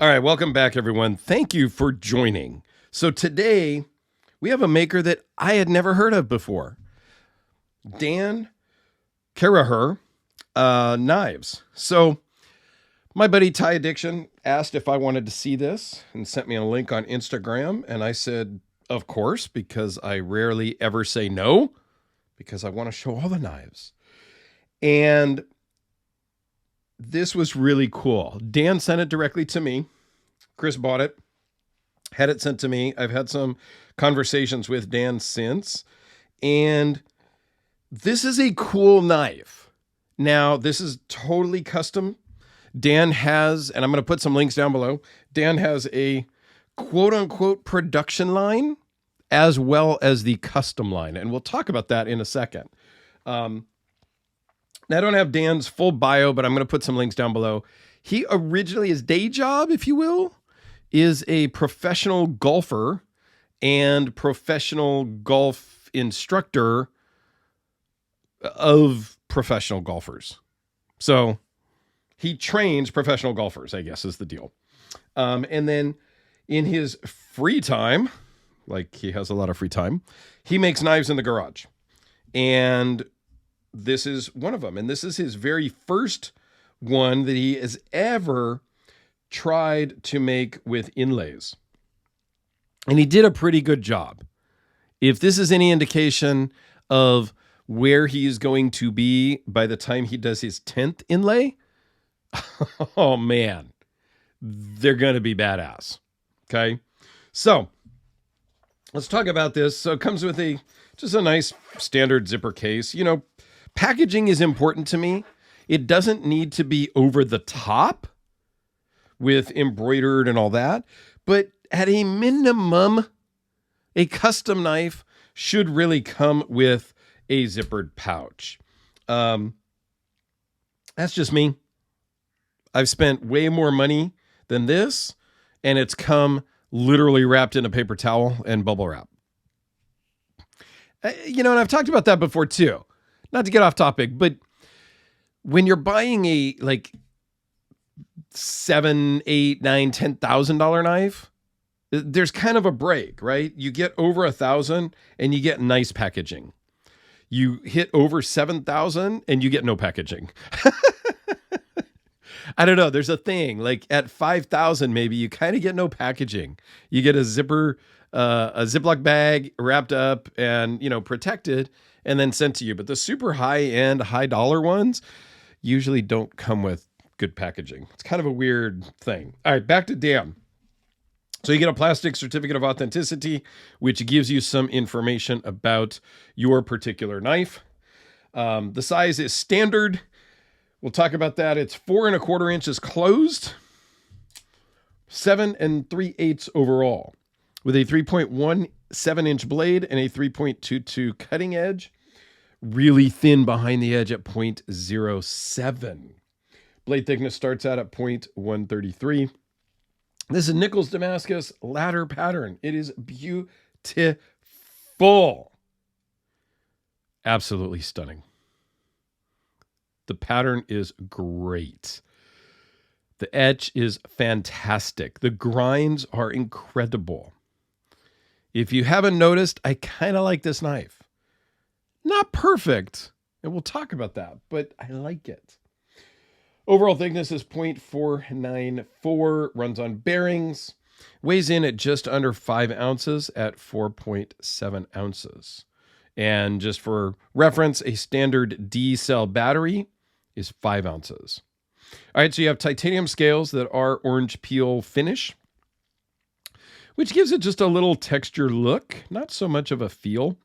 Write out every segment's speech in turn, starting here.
All right, welcome back, everyone. Thank you for joining. So today we have a maker that I had never heard of before. Dan Carraher knives. So my buddy Ty Addiction asked if I wanted to see this and sent me a link on Instagram. And I said, of course, because I rarely ever say no, because I want to show all the knives. And this was really cool. Dan sent it directly to me. Chris bought it, had it sent to me. I've had some conversations with Dan since. And this is a cool knife. Now, this is totally custom. Dan has, and I'm going to put some links down below, Dan has a quote-unquote production line as well as the custom line. And we'll talk about that in a second. Now, I don't have Dan's full bio, but I'm going to put some links down below. He originally, his day job, if you will, is a professional golfer and professional golf instructor of professional golfers. So he trains professional golfers, I guess, is the deal. And then in his free time, like he has a lot of free time, he makes knives in the garage. And this is one of them. And this is his very first one that he has ever tried to make with inlays. And he did a pretty good job. If this is any indication of where he is going to be by the time he does his 10th inlay, oh man, they're going to be badass. Okay. So let's talk about this. So it comes with just a nice standard zipper case. You know, packaging is important to me. It doesn't need to be over the top with embroidered and all that, but at a minimum, a custom knife should really come with a zippered pouch. That's just me. I've spent way more money than this, and it's come literally wrapped in a paper towel and bubble wrap. And I've talked about that before too. Not to get off topic, but when you're buying a $7,000, $8,000, $9,000, $10,000 knife, there's kind of a break, right? You get over $1,000 and you get nice packaging. You hit over 7,000 and you get no packaging. I don't know. There's a thing like at 5,000, maybe you kind of get no packaging. You get a Ziploc bag wrapped up and, protected and then sent to you. But the super high end, high dollar ones usually don't come with good packaging. It's kind of a weird thing. All right, back to Dan. So you get a plastic certificate of authenticity, which gives you some information about your particular knife. The size is standard. We'll talk about that. It's 4 1/4 inches closed, 7 3/8 overall, with a 3.17 inch blade and a 3.22 cutting edge. Really thin behind the edge at 0.07. Blade thickness starts out at 0.133. This is Nichols Damascus ladder pattern. It is beautiful. Absolutely stunning. The pattern is great. The etch is fantastic. The grinds are incredible. If you haven't noticed, I kind of like this knife. Not perfect, and we'll talk about that, but I like it. Overall thickness is 0.494, runs on bearings, weighs in at just under 5 ounces at 4.7 ounces. And just for reference, a standard D cell battery is 5 ounces. All right, so you have titanium scales that are orange peel finish, which gives it just a little texture look, not so much of a feel,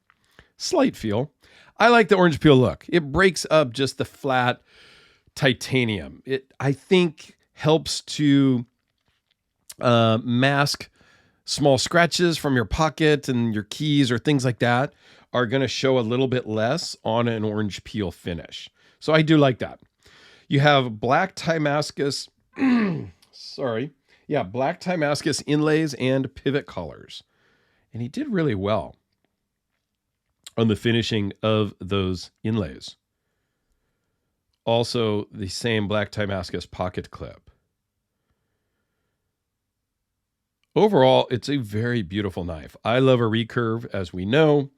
slight feel. I like the orange peel look. It breaks up just the flat titanium. It, I think, helps to mask small scratches from your pocket, and your keys or things like that are going to show a little bit less on an orange peel finish. So I do like that. You have black Damascus, black Damascus inlays and pivot collars. And he did really well on the finishing of those inlays. Also, the same black Damascus pocket clip. Overall, it's a very beautiful knife. I love a recurve, as we know.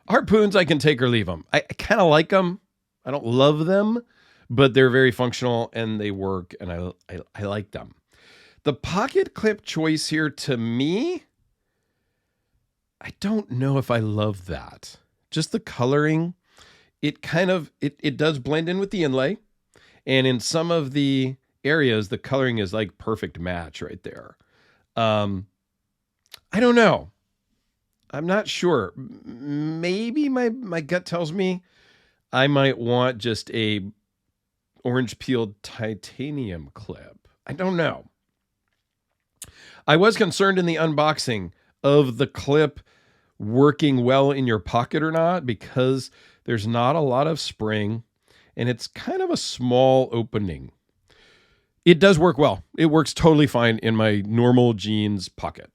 Harpoons, I can take or leave them. I kind of like them. I don't love them, but they're very functional and they work, and I like them. The pocket clip choice here, to me, I don't know if I love that. Just the coloring, it kind of, it does blend in with the inlay. And in some of the areas, the coloring is like perfect match right there. I don't know. I'm not sure. Maybe my gut tells me I might want just a orange peeled titanium clip. I don't know. I was concerned in the unboxing of the clip working well in your pocket or not, because there's not a lot of spring and it's kind of a small opening. It does work well. It works totally fine in my normal jeans pocket.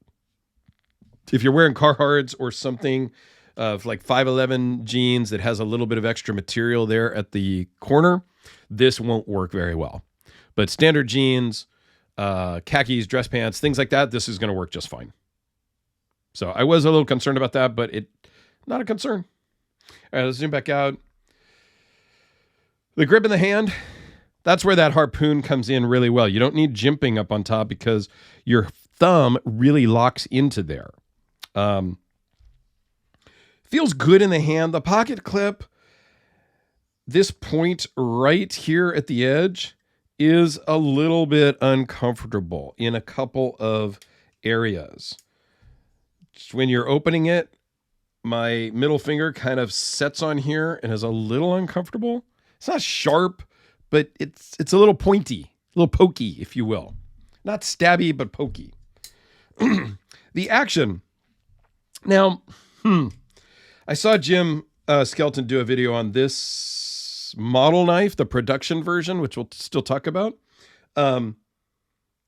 If you're wearing Carhar's or something of like 511 jeans that has a little bit of extra material there at the corner, this won't work very well. But standard jeans, khakis, dress pants, things like that, this is going to work just fine. So I was a little concerned about that, but not a concern. All right, let's zoom back out. The grip in the hand, that's where that harpoon comes in really well. You don't need jimping up on top because your thumb really locks into there. Feels good in the hand. The pocket clip, this point right here at the edge is a little bit uncomfortable in a couple of areas. Just when you're opening it, my middle finger kind of sets on here and is a little uncomfortable. It's not sharp, but it's a little pointy, a little pokey, if you will. Not stabby, but pokey. The action. Now, I saw Jim Skelton do a video on this model knife, the production version, which we'll still talk about.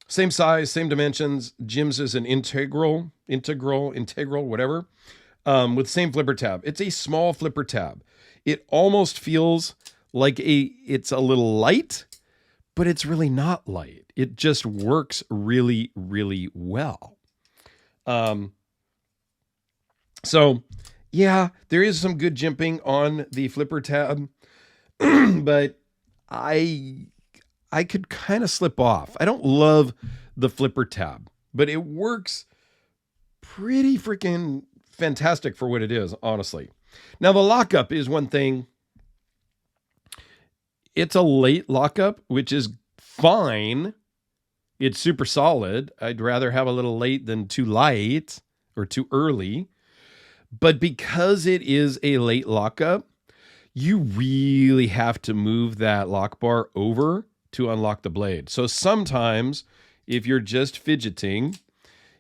Same size, same dimensions. Jim's is an integral, whatever, with the same flipper tab. It's a small flipper tab. It almost feels like it's a little light, but it's really not light. It just works really, really well. So yeah, there is some good jimping on the flipper tab, but I could kind of slip off. I don't love the flipper tab, but it works pretty freaking fantastic for what it is, honestly. Now the lockup is one thing. It's a late lockup, which is fine. It's super solid. I'd rather have a little late than too light or too early. But because it is a late lockup, you really have to move that lock bar over to unlock the blade. So sometimes if you're just fidgeting,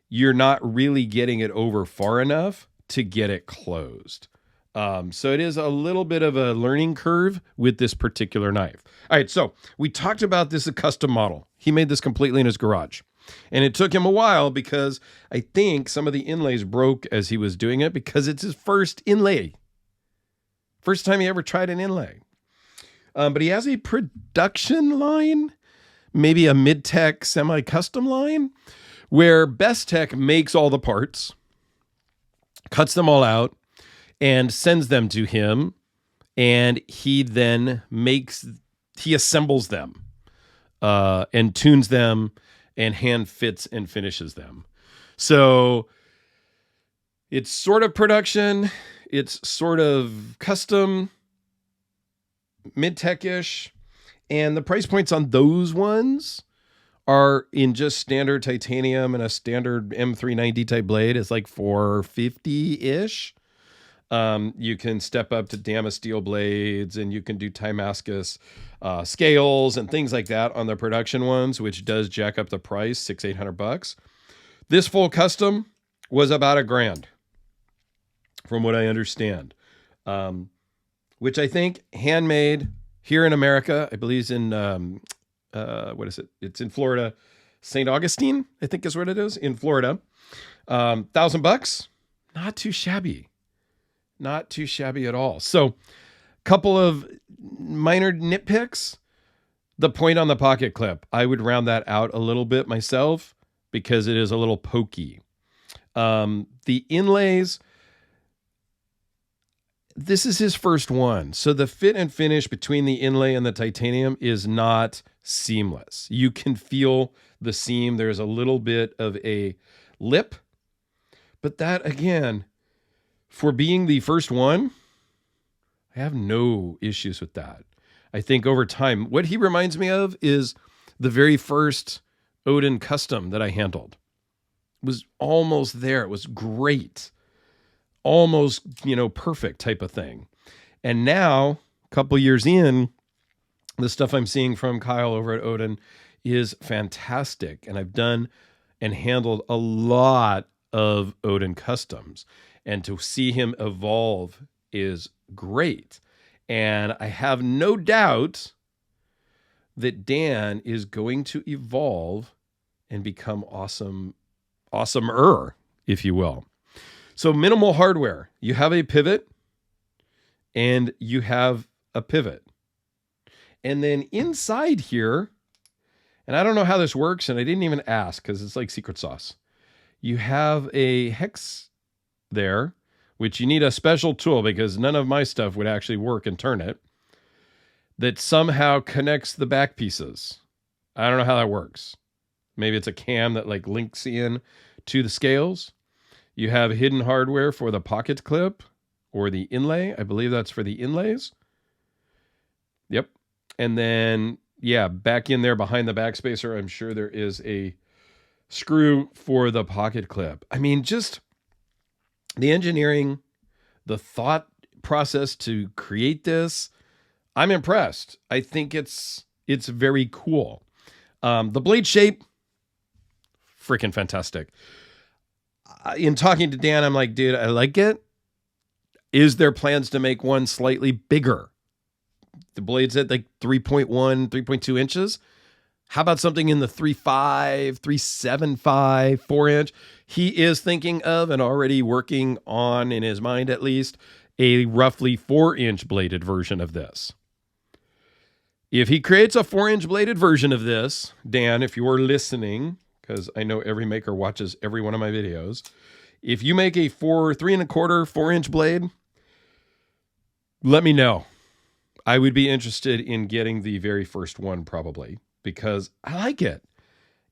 you're not really getting it over far enough to get it closed. So it is a little bit of a learning curve with this particular knife. All right, so we talked about this, a custom model. He made this completely in his garage. And it took him a while because I think some of the inlays broke as he was doing it, because it's his first inlay. First time he ever tried an inlay. But he has a production line, maybe a mid-tech semi-custom line, where Best Tech makes all the parts, cuts them all out, and sends them to him, and he then assembles them and tunes them and hand fits and finishes them. So it's sort of production, it's sort of custom, mid-tech-ish, and the price points on those ones are in just standard titanium and a standard M390 type blade is like $450-ish. You can step up to Damasteel blades, and you can do Timascus scales and things like that on the production ones, which does jack up the price, $600-800. This full custom was about $1,000, from what I understand. Which I think handmade here in America, I believe is in what is it? It's in Florida, St. Augustine, I think is what it is, in Florida. $1,000, not too shabby. Not too shabby at all. So, couple of minor nitpicks. The point on the pocket clip, I would round that out a little bit myself because it is a little pokey. The inlays, this is his first one. So the fit and finish between the inlay and the titanium is not seamless. You can feel the seam. There's a little bit of a lip, but that, again, for being the first one, I have no issues with that. I think over time, what he reminds me of is the very first Odin custom that I handled. It was almost there. It was great. Almost, perfect type of thing. And now, a couple years in, the stuff I'm seeing from Kyle over at Odin is fantastic. And I've done and handled a lot of Odin customs. And to see him evolve is great. And I have no doubt that Dan is going to evolve and become awesomer, if you will. So minimal hardware. You have a pivot and you have a pivot. And then inside here, and I don't know how this works, and I didn't even ask because it's like secret sauce. You have a hex there, which you need a special tool because none of my stuff would actually work and turn it, that somehow connects the back pieces. I don't know how that works. Maybe it's a cam that like links in to the scales. You have hidden hardware for the pocket clip or the inlay. I believe that's for the inlays. Yep. And then, back in there behind the backspacer, I'm sure there is a screw for the pocket clip. I mean, just the engineering, the thought process to create this, I'm impressed. I think it's very cool. The blade shape, freaking fantastic. In talking to Dan, I'm like, dude, I like it. Is there plans to make one slightly bigger? The blade's at like 3.1, 3.2 inches. How about something in the 3.5, 3.75, 4 inch? He is thinking of and already working on, in his mind at least, a roughly 4-inch bladed version of this. If he creates a 4-inch bladed version of this, Dan, if you're listening, because I know every maker watches every one of my videos, if you make a 3.25, 4-inch blade, let me know. I would be interested in getting the very first one probably because I like it.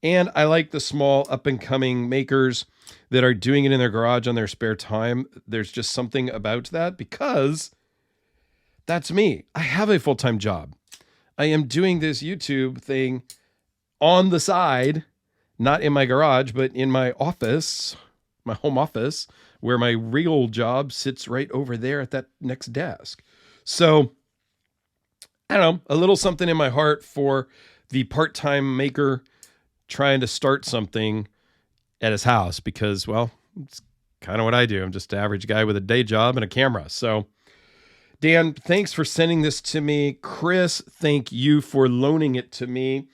And I like the small up and coming makers that are doing it in their garage on their spare time. There's just something about that because that's me. I have a full-time job. I am doing this YouTube thing on the side, not in my garage, but in my office, my home office, where my real job sits right over there at that next desk. So, I don't know, a little something in my heart for the part-time maker trying to start something at his house because, well, it's kind of what I do. I'm just an average guy with a day job and a camera. So, Dan, thanks for sending this to me. Chris, thank you for loaning it to me.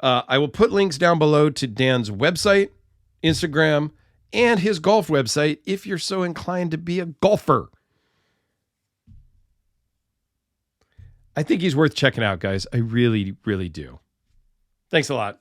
I will put links down below to Dan's website, Instagram, and his golf website if you're so inclined to be a golfer. I think he's worth checking out, guys. I really, really do. Thanks a lot.